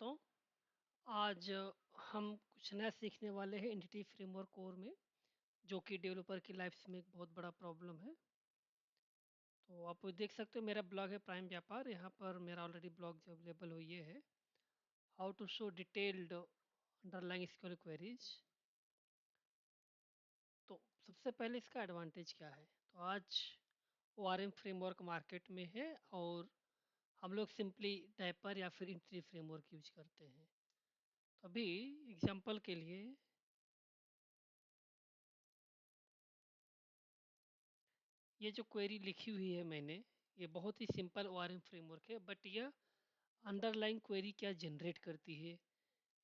दोस्तों। आज हम कुछ नया सीखने वाले हैं एंटिटी फ्रेमवर्क कोर में, जो कि डेवलपर की लाइफ में एक बहुत बड़ा प्रॉब्लम है। तो आप देख सकते हो मेरा ब्लॉग है प्राइम व्यापार। यहाँ पर मेरा ऑलरेडी ब्लॉग जो अवेलेबल हो ये है, how to show detailed underlying SQL queries. तो सबसे पहले इसका एडवांटेज क्या है। तो आज O R M framework market में है और हम लोग सिंपली टाइपर या फिर एंटिटी फ्रेमवर्क यूज करते हैं। तो अभी एग्जांपल के लिए ये जो क्वेरी लिखी हुई है मैंने, ये बहुत ही सिंपल ORM फ्रेमवर्क है, बट यह अंडरलाइन क्वेरी क्या जनरेट करती है,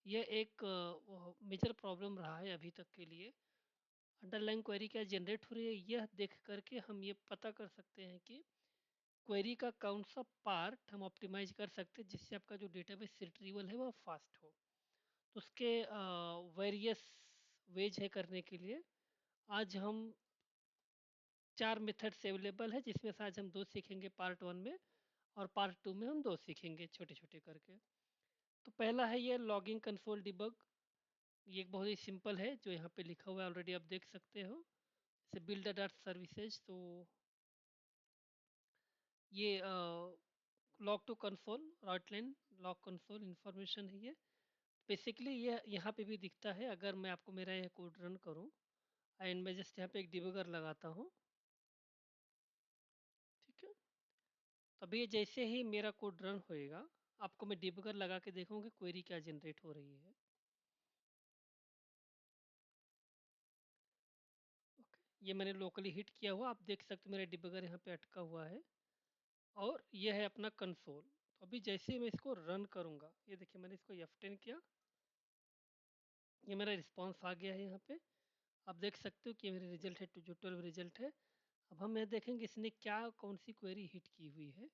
यह एक मेजर प्रॉब्लम रहा है अभी तक के लिए। अंडरलाइन क्वेरी क्या जनरेट हो रही है, यह देख करके हम ये पता कर सकते हैं कि क्वेरी का कौन सा पार्ट हम ऑप्टिमाइज कर सकते हैं जिससे आपका जो डेटाबेस रिट्रीवल है वह फास्ट हो। तो उसके वेरियस वेज है करने के लिए। आज हम 4 मेथड्स अवेलेबल है, जिसमें से आज हम 2 सीखेंगे पार्ट 1 में, और पार्ट 2 में हम 2 सीखेंगे छोटे छोटे करके। तो पहला है ये लॉगिंग कंसोल डिबग। ये एक बहुत ही सिंपल है, जो यहाँ पे लिखा हुआ है ऑलरेडी आप देख सकते हो, जैसे बिल्ड डाटा सर्विसेज। तो ये लॉग टू कंसोल राउटलाइन लॉग कंसोल इंफॉर्मेशन है ये। बेसिकली ये यहाँ पे भी दिखता है। अगर मैं आपको मेरा यह कोड रन करूँ एंड मैं जस्ट यहाँ पे एक डिबगर लगाता हूँ, ठीक है। तभी जैसे ही मेरा कोड रन होएगा, आपको मैं डिबगर लगा के देखूंगी क्वेरी क्या जनरेट हो रही है। ओके, ये मैंने लोकली हिट किया हुआ, आप देख सकते हो मेरा डिबगर यहाँ पे अटका हुआ है और यह है अपना कंसोल। तो अभी जैसे ही मैं इसको रन करूंगा, ये देखिए मैंने इसको F10 किया, ये मेरा रिस्पॉन्स आ गया है यहाँ पे। आप देख सकते हो कि मेरे रिजल्ट है जो 12 रिजल्ट है। अब हम यह देखेंगे इसने क्या कौन सी क्वेरी हिट की हुई है।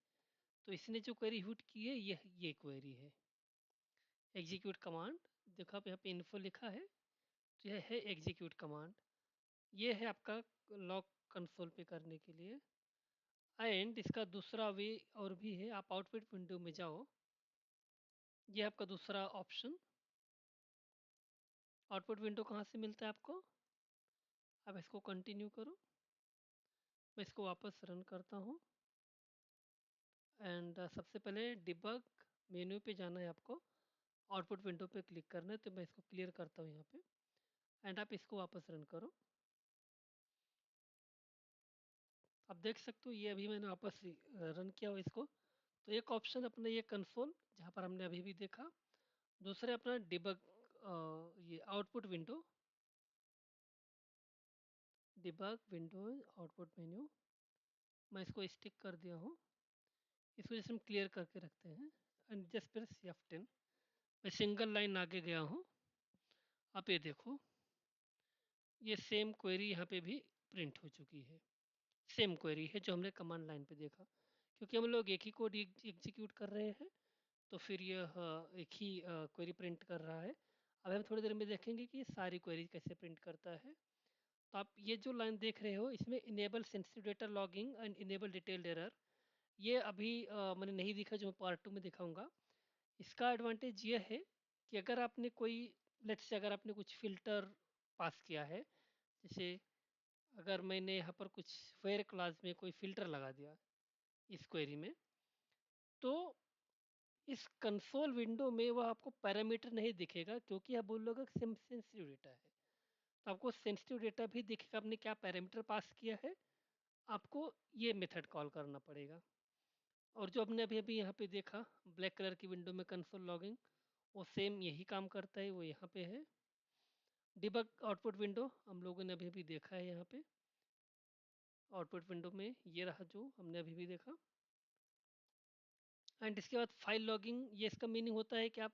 तो इसने जो क्वेरी हिट की है ये क्वेरी है एग्जीक्यूट कमांड। देखो आप यहाँ पे इन्फो लिखा है, तो यह है एग्जीक्यूट कमांड। ये है आपका लॉग कंसोल पे करने के लिए। एंड इसका दूसरा वे और भी है, आप आउटपुट विंडो में जाओ, ये आपका दूसरा ऑप्शन। आउटपुट विंडो कहाँ से मिलता है आपको, अब इसको कंटिन्यू करो। मैं इसको वापस रन करता हूँ एंड सबसे पहले डिबग मेन्यू पे जाना है आपको, आउटपुट विंडो पे क्लिक करना है। तो मैं इसको क्लियर करता हूँ यहाँ पे एंड आप इसको वापस रन करो। आप देख सकते हो ये अभी मैंने वापस रन किया हुआ इसको। तो एक ऑप्शन अपना ये कंसोल जहाँ पर हमने अभी भी देखा, दूसरे अपना डिबग ये output window, debug window output menu. मैं इसको स्टिक कर दिया हूँ, इसको जैसे हम क्लियर करके रखते हैं एंड जस्ट प्रेस F10। मैं सिंगल लाइन आगे गया हूँ, आप ये देखो ये सेम क्वेरी यहाँ पे भी प्रिंट हो चुकी है। सेम क्वेरी है जो हमने कमांड लाइन पे देखा, क्योंकि हम लोग एक ही कोड एग्जीक्यूट कर रहे हैं, तो फिर यह एक ही क्वेरी प्रिंट कर रहा है। अब हम थोड़ी देर में देखेंगे कि ये सारी क्वेरी कैसे प्रिंट करता है। तो आप ये जो लाइन देख रहे हो, इसमें enable sensitive data logging and enable detailed error, ये अभी मैंने नहीं दिखा, जो मैं पार्ट 2 में दिखाऊंगा। इसका एडवांटेज ये है कि अगर आपने कोई, लेट्स से अगर आपने कुछ फिल्टर पास किया है, जैसे अगर मैंने यहाँ पर कुछ फेयर क्लास में कोई फिल्टर लगा दिया इस क्वेरी में, तो इस कंसोल विंडो में वह आपको पैरामीटर नहीं दिखेगा, क्योंकि आप बोलोगे सेंसिटिव डेटा है। तो आपको सेंसिटिव डेटा भी दिखेगा, आपने क्या पैरामीटर पास किया है, आपको ये मेथड कॉल करना पड़ेगा। और जो हमने अभी अभी यहाँ पे देखा ब्लैक कलर की विंडो में कंसोल लॉगिंग, वो सेम यही काम करता है, वो यहाँ पे है। डिबग आउटपुट विंडो हम लोगों ने अभी अभी देखा है, यहाँ पे आउटपुट विंडो में ये रहा जो हमने अभी भी देखा। एंड इसके बाद फाइल लॉगिंग, ये इसका मीनिंग होता है कि आप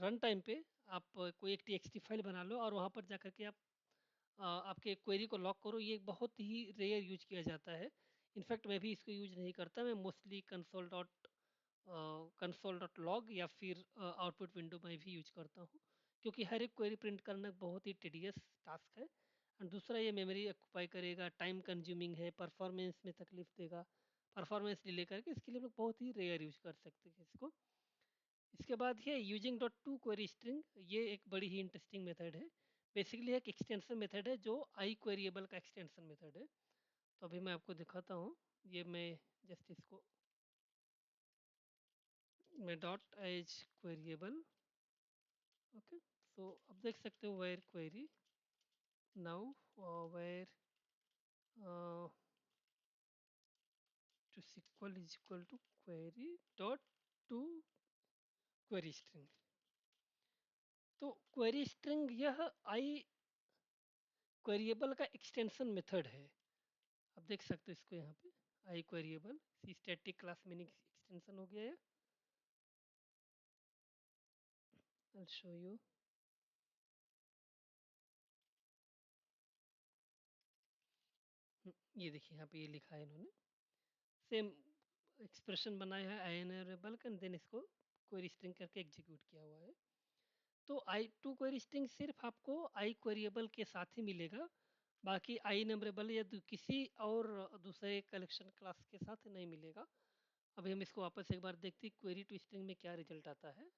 रन टाइम पे आप कोई एक TXT फाइल बना लो और वहाँ पर जा कर के आप आपके क्वेरी को लॉक करो। ये बहुत ही रेयर यूज किया जाता है। इनफैक्ट मैं भी इसको यूज नहीं करता, मैं मोस्टली कंसोल डॉट लॉग या फिर आउटपुट विंडो में भी यूज करता हूँ, क्योंकि हर एक क्वेरी प्रिंट करना बहुत ही टिडियस टास्क है। एंड दूसरा ये मेमोरी ऑक्यूपाई करेगा, टाइम कंज्यूमिंग है, परफॉर्मेंस में तकलीफ देगा, परफॉर्मेंस डिले करके, इसके लिए हम लोग बहुत ही रेयर यूज कर सकते हैं इसको। इसके बाद है using dot to query string. ये एक बड़ी ही इंटरेस्टिंग मेथड है। बेसिकली एक एक्सटेंशन मेथड है जो आई क्वेरिएबल का एक्सटेंशन मेथड है। तो अभी मैं आपको दिखाता हूँ। ये मैं जस्ट इसको मैं dot as queryable. Okay, so अब देख सकते हो where query now where to SQL is equal to query dot to query string। तो क्वेरी स्ट्रिंग यह आई क्वेरिएबल का एक्सटेंशन मेथड है। आप देख सकते हो इसको यहाँ पे आई क्वेरिएबल सी स्टैटिक क्लास मीनिंग एक्सटेंशन हो गया है। I'll show you। ये देखिए यहाँ पे ये लिखा है इन्होंने सेम एक्सप्रेशन बनाया है आई एनेबल का, देन इसको क्वेरी स्ट्रिंग करके एग्जीक्यूट किया हुआ है। तो आई टू क्वेरी स्ट्रिंग सिर्फ आपको आई क्वेरिएबल के साथ ही मिलेगा, बाकी आई नंबरेबल या किसी और दूसरे कलेक्शन क्लास के साथ नहीं मिलेगा। अभी हम इसको वापस एक बार देखते हैं क्वेरी टू स्ट्रिंग में क्या रिजल्ट आता है।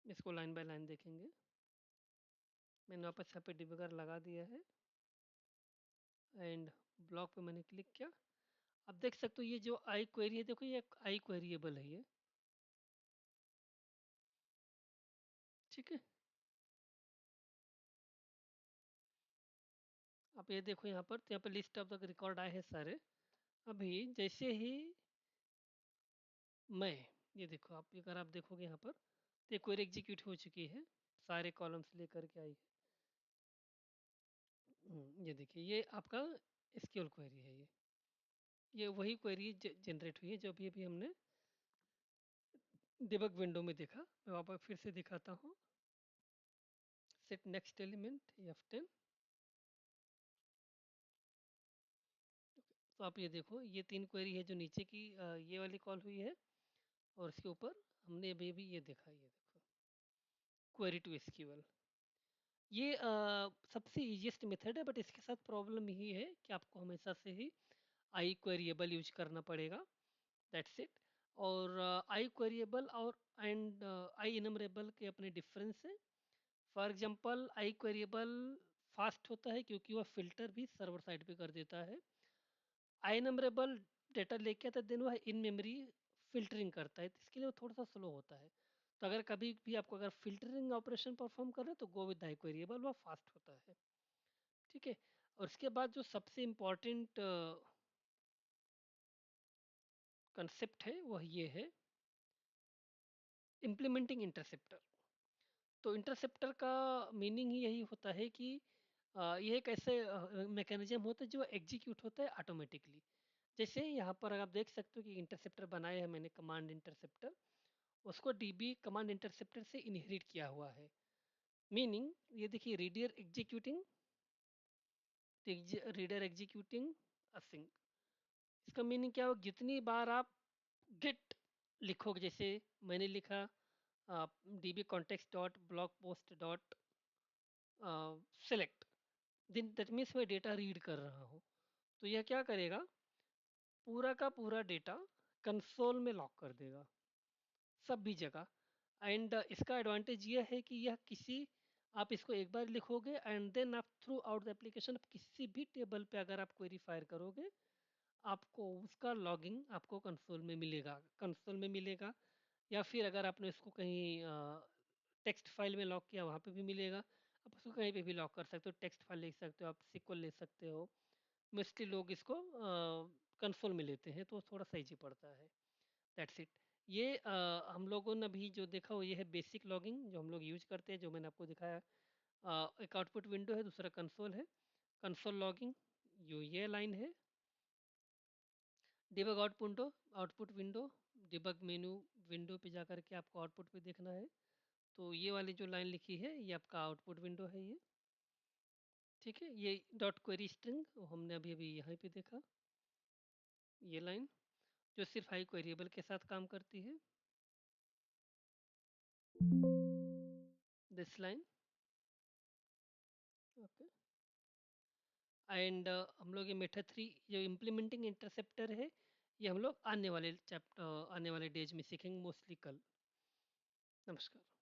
इसको लाइन बाय लाइन देखेंगे। मैंने वापस यहाँ पे डिबगर लगा दिया है एंड ब्लॉक पे मैंने क्लिक किया। अब देख सकते हो ये जो आई क्वेरी है, देखो ये आई क्वेरिएबल है ये। ठीक है, आप ये देखो यहाँ पर, तो यहाँ पे लिस्ट ऑफ द रिकॉर्ड आए हैं सारे। अभी जैसे ही मैं ये देखो, आप अगर आप देखोगे यहाँ पर तो ये क्वेरी एग्जीक्यूट हो चुकी है, सारे कॉलम्स लेकर के आई है। ये देखिए ये आपका एसक्यूएल क्वेरी है ये वही क्वेरी जनरेट हुई है जो अभी अभी हमने डिबग विंडो में देखा। मैं वापस फिर से दिखाता हूँ। Set next element F10। तो आप ये देखो ये तीन क्वेरी है जो नीचे की ये वाली कॉल हुई है, और इसके ऊपर हमने अभी अभी ये देखा, ये देखो क्वेरी टू एसक्यूएल। ये सबसे इजीएस्ट मेथड है, बट इसके साथ प्रॉब्लम यही है कि आपको हमेशा से ही आई क्वेरिएबल यूज करना पड़ेगा। That's it. और आई क्वेरिएबल और एंड आई इनमरेबल के अपने डिफरेंस है। फॉर एग्जांपल आई क्वेरिएबल फास्ट होता है क्योंकि वह फिल्टर भी सर्वर साइड पे कर देता है। आई नंबरेबल डेटा लेके आता है, देन वह इन मेमोरी फिल्टरिंग करता है, तो इसके लिए वो थोड़ा सा स्लो होता है। तो अगर कभी भी आपको अगर फिल्टरिंग ऑपरेशन परफॉर्म कर रहे हैं तो गो विद आई क्वेरिएबल, वह फास्ट होता है। ठीक है, और इसके बाद जो सबसे इम्पोर्टेंट कंसेप्ट है वह ये है इम्प्लीमेंटिंग इंटरसेप्टर। तो इंटरसेप्टर का मीनिंग ही यही होता है कि यह एक ऐसे मैकेनिज्म होता है जो एग्जीक्यूट होता है ऑटोमेटिकली। जैसे यहाँ पर आप देख सकते हो कि इंटरसेप्टर बनाया है मैंने, कमांड इंटरसेप्टर, उसको डीबी कमांड इंटरसेप्टर से इनहेरिट किया हुआ है। मीनिंग ये देखिए रीडर एग्जीक्यूटिंग असिंक। इसका मीनिंग क्या हो, जितनी बार आप गेट लिखोगे, जैसे मैंने लिखा dB context dot block post dot select, दिन दैट मीन्स मैं डेटा रीड कर रहा हूँ। तो यह क्या करेगा, पूरा का पूरा डेटा कंसोल में लॉक कर देगा सभी जगह। एंड इसका एडवांटेज यह है कि यह किसी, आप इसको एक बार लिखोगे एंड देन आप थ्रू आउट द एप्लीकेशन किसी भी टेबल पे अगर आप क्वेरी फायर करोगे, आपको उसका लॉगिंग आपको कंसोल में मिलेगा। या फिर अगर आपने इसको कहीं टेक्स्ट फाइल में लॉक किया, वहाँ पे भी मिलेगा। आप उसको कहीं पे भी लॉक कर सकते हो, टेक्स्ट फाइल ले सकते हो, आप सिक्वल ले सकते हो। मोस्टली लोग इसको कंसोल में लेते हैं तो थोड़ा सा ईजी पड़ता है। That's it. ये हम लोगों ने भी जो देखा वो ये है बेसिक लॉगिंग जो हम लोग यूज करते हैं, जो मैंने आपको दिखाया। एक आउटपुट विंडो है, दूसरा कंसोल है। कंसोल लॉगिंग जो ये लाइन है, डिबग आउटपुट विंडो, डिबग मेनू विंडो पे जाकर के आपको आउटपुट पे देखना है। तो ये वाली जो लाइन लिखी है ये आपका आउटपुट विंडो है ये। ठीक है, ये डॉट क्वेरी स्ट्रिंग हमने अभी अभी यहाँ पे देखा, ये लाइन जो सिर्फ हाई क्वेरिएबल के साथ काम करती है, दिस लाइन। ओके, एंड हम लोग ये मेथड 3 जो इम्प्लीमेंटिंग इंटरसेप्टर है, ये हम लोग आने वाले डेज में सीखेंगे, मोस्टली कल। नमस्कार।